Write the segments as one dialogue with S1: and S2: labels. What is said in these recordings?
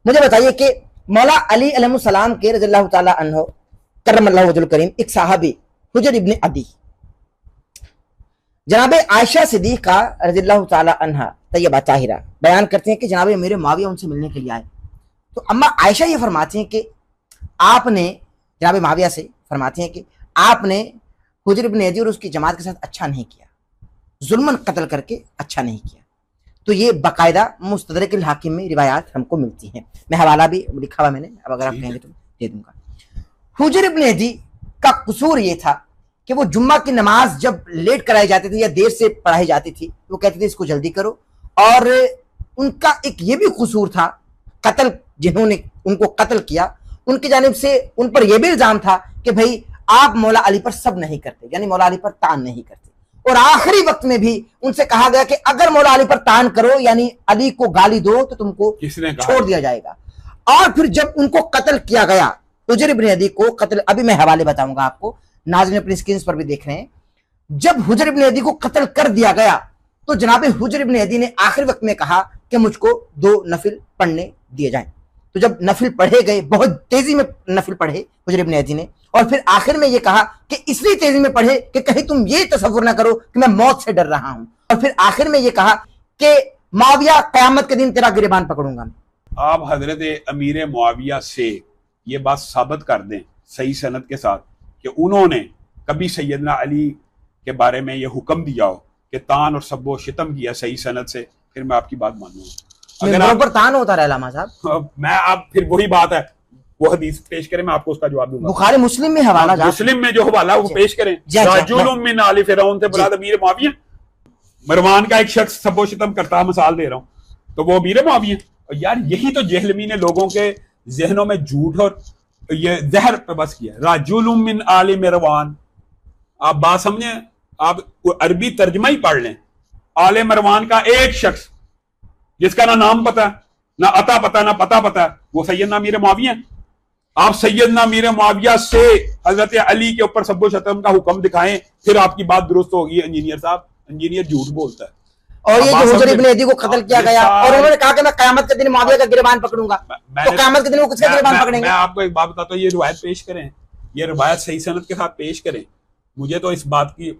S1: मुझे बताइए कि मौला अली अलैहिस्सलाम के रज़ियल्लाहु ताला अन्हु करमल्लाहु वजहुल करीम एक सहाबी हुजर इब्न अदी जनाब आयशा सिद्दीक़ा रज़ियल्लाहु ताला अन्हा तय्यबा ताहिरा बयान करते हैं कि जनाब मेरे मुआविया उनसे मिलने के लिए आए। तो अम्मा आयशा ये फरमाती हैं कि आपने जनाब मुआविया से फरमाती हैं कि आपने हुजर इब्न अदी और उसकी जमात के साथ अच्छा नहीं किया, जुल्मन कत्ल करके अच्छा नहीं किया। तो ये बाकायदा मुस्तदरक अल हाकिम में रिवायात हमको मिलती हैं। मैं हवाला भी लिखा हुआ मैंने, अब अगर आप कहेंगे तो दे दूंगा। हुजर इब्न अदी का कसूर ये था कि वो जुम्मा की नमाज जब लेट कराई जाती थी या देर से पढ़ाई जाती थी, वो कहते थे इसको जल्दी करो। और उनका एक ये भी कसूर था, कत्ल जिन्होंने उनको कत्ल किया उनकी जानिब से उन पर यह भी इल्जाम था कि भाई आप मौला अली पर सब नहीं करते, यानी मौला अली पर तान नहीं करते। और आखिरी वक्त में भी उनसे कहा गया कि अगर मौला अली पर तान करो यानी अली को गाली दो तो तुमको छोड़ दिया जाएगा। और फिर जब उनको कत्ल किया गया, हुजर इब्न अदी को कत्ल, अभी मैं हवाले बताऊंगा आपको, नाज़रीन अपनी स्क्रीन पर भी देख रहे हैं। जब हुजर इब्न अदी को कत्ल कर दिया गया तो जनाब हुजर इब्न अदी ने आखिरी वक्त में कहा कि मुझको 2 नफिल पढ़ने दिए जाएं। तो जब नफिल पढ़े गए, बहुत तेजी में नफिल पढ़े हुजर इब्न अदी ने, और फिर आखिर में ये कहा कि इसलिए तेजी में पढ़े कि कहीं तुम ये तसव्वुर ना करो कि मैं मौत से डर रहा हूं। और फिर आखिर में ये कहा कि मुआविया क़यामत के दिन तेरा गिरबान पकड़ूंगा।
S2: आप हजरत अमीर मुआविया से ये बात साबित कर दें सही सनद के साथ कि उन्होंने कभी सैयदना अली के बारे में ये हुक्म दिया हो कि तान और सब्बो शितम किया सही सनद से, फिर मैं आपकी बात मानूंगा। अगर आप पर तान होता रहा लामा साहब, मैं आप फिर वही बात है, वो हदीस पेश करें, मैं आपको उसका जवाब दूंगा। बुखारी मुस्लिम में हवाला, मुस्लिम में जो हवाला वो पेश करें। राजुलुम मिन आले फिरौन से मुराद अमीर मुआविया, मरवान का एक शख्स सब्बो शितम करता है, मिसाल दे रहा हूँ, तो वो अमीर मुआविया। और यार यही तो जहलमी ने लोगों के जहनों में झूठ और ये जहर पे बस किया। राजुलुम मिन आले मरवान, आप बात समझे, आप अरबी तर्जमा ही पढ़ लें। आले मरवान का एक शख्स जिसका ना नाम पता ना अता पता ना पता पता, वो सैयदना अमीर मुआविया। आप सैयदना अमीर मुआविया से हजरत अली के ऊपर सब्बो शतम का हुक्म दिखाएं, फिर आपकी बात दुरुस्त होगी। इंजीनियर साहब, इंजीनियर झूठ बोलता है। और ये जो हुजर इब्न अदी को कत्ल किया गया और उन्होंने कहा कि मैं क़यामत के दिन मुआविया का गिरबान पकड़ूंगा, तो क़यामत के दिन वो किसका गिरबान पकड़ेंगे? मैं आपको एक बात बताता हूँ, ये रिवायत पेश करें, ये रिवायत सही सनद के साथ पेश करें। मुझे तो इस बात की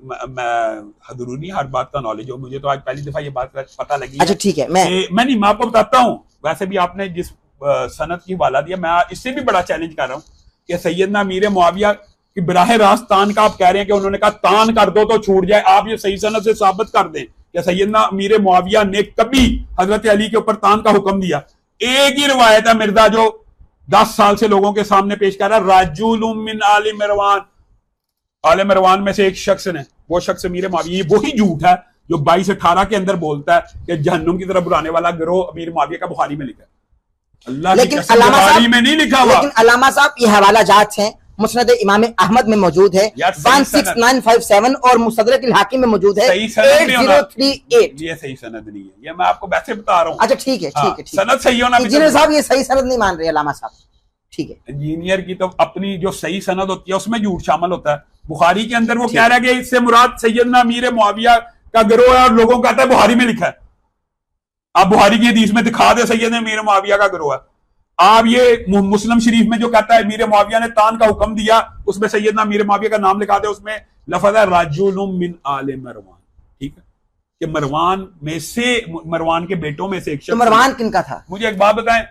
S2: जरूरी हर बात का नॉलेज हो, मुझे तो आज पहली दफा ये बात पता लगी। अच्छा ठीक है, मैं आपको बताता हूँ। वैसे भी आपने जिस सनद की हवाला दिया, मैं इससे भी बड़ा चैलेंज कर रहा हूँ कि सैयदना अमीर मुआविया की बराह रास्त तान का आप कह रहे हैं कि उन्होंने कहा तान कर दो तो छूट जाए। आप ये सही सनद से साबित कर दें कि सैयदना अमीर मुआविया ने कभी हजरत अली के ऊपर तान का हुक्म दिया। एक ही रिवायत है मिर्जा जो 10 साल से लोगों के सामने पेश कर रहा है, राजुलुम मिन आले मरवान, आले मरवान में से एक शख्स ने, वो शख्स अमीर मुआविया। वही झूठ है जो 22-18 के अंदर बोलता है कि जहन्नुम की तरफ बुलाने वाला गिरोह अमीर मुआविया का बुखारी में लिखा है। अल्लाह की कसम बुखारी में नहीं लिखा हुआ। लेकिन अल्लामा साहब ये हवाला जात है, मुस्नद इमाम अहमद में मौजूद है 16957 और मुस्तदरक अल हाकिम में मौजूद है 8038। ये सही सनद नहीं है, ये मैं आपको वैसे बता रहा हूँ। अच्छा ठीक है, ठीक है, सनद सही होना। इंजीनियर साहब ये सही सनद नहीं मान रहे अल्लामा साहब, ठीक है। इंजीनियर की तो अपनी जो सही सनद होती है उसमें झूठ शामिल होता है। बुखारी के अंदर वो कह रहा है कि इससे मुराद सैयदना अमीर मुआविया का गिरोह है और लोगों को कहता है बुखारी में लिखा है। आप बुखारी की हदीस में दिखा दे सैयदना अमीर मुआविया का गिरोह है। आप ये मुस्लिम शरीफ में जो कहता है अमीर मुआविया ने तान का हुक्म दिया, उसमें सैयदना अमीर मुआविया का नाम लिखा दे, उसमें लफ्ज़ है राजुलुम मिन आले मरवान, ठीक है, कि मरवान में से, मरवान के बेटों में से एक शख्स। तो मरवान किनका था? मुझे एक बात बताएं,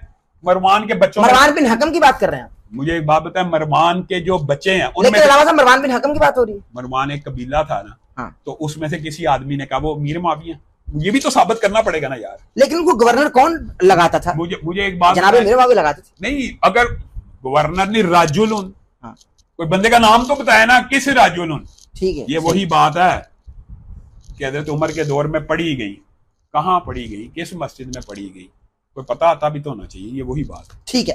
S2: मरवान के बच्चों, मरवान बिन हकम की बात कर रहे हैं? मुझे एक बात बताएं, मरवान के जो बच्चे हैं उनमें से मरवान बिन हकम की बात हो रही है। मरवान एक कबीला था ना, हाँ। तो उसमें से किसी आदमी ने कहा वो अमीर मुआविया, ये भी तो साबित करना पड़ेगा ना यार। लेकिन उनको गवर्नर कौन लगाता था? मुझे एक बात, जनाब मेरे मुआविया लगाते थे। नहीं, अगर गवर्नर ने राजुलुन, हाँ। कोई बंदे का नाम तो बताया ना, किस राजुलुन, ठीक है। ये वही बात है कि हज़रत उमर के दौर में पढ़ी गई, कहाँ पढ़ी गई, किस मस्जिद में पढ़ी गई, कोई पता आता भी तो होना चाहिए। ये वही बात, ठीक है।